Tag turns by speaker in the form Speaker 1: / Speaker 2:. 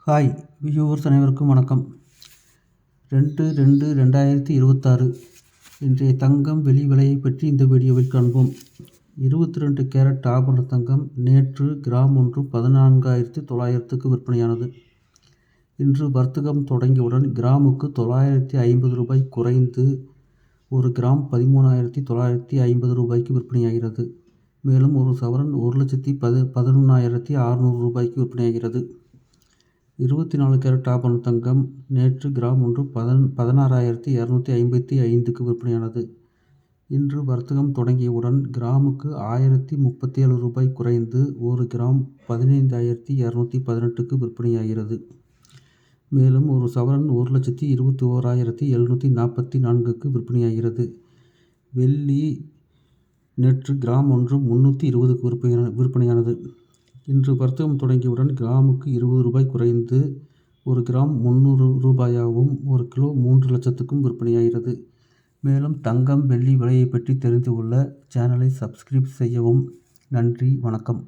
Speaker 1: Hi viewers அனைவருக்கும் வணக்கம். 2/2/2026 இன்றைய தங்கம் வெள்ளி விலையை பற்றி இந்த வீடியோவில் காண்போம். 22 கேரட் ஆபரண தங்கம் நேற்று கிராம் ஒன்று 14,900க்கு விற்பனையானது. இன்று வர்த்தகம் தொடங்கியவுடன் கிராமுக்கு 950 ரூபாய் குறைந்து ஒரு கிராம் 13,950 ரூபாய்க்கு விற்பனையாகிறது. மேலும் ஒரு சவரன் 1,11,600 ரூபாய்க்கு விற்பனையாகிறது. 24 கேரட் ஆபரண தங்கம் நேற்று கிராம் ஒன்று 16,255க்கு விற்பனையானது. இன்று வர்த்தகம் தொடங்கியவுடன் கிராமுக்கு 1,037 ரூபாய் குறைந்து ஒரு கிராம் 15,218க்கு விற்பனையாகிறது. மேலும் ஒரு சவரன் 1,21,744க்கு விற்பனையாகிறது. வெள்ளி நேற்று கிராம் ஒன்று 320க்கு விற்பனையானது. இன்று வர்த்தகம் தொடங்கியவுடன் கிராமுக்கு 20 ரூபாய் குறைந்து ஒரு கிராம் 300 ரூபாயாகவும் ஒரு கிலோ 3 லட்சத்துக்கும் விற்பனையாகிறது. மேலும் தங்கம் வெள்ளி விலையை பற்றி தெரிந்து கொள்ள சேனலை சப்ஸ்கிரைப் செய்யவும். நன்றி, வணக்கம்.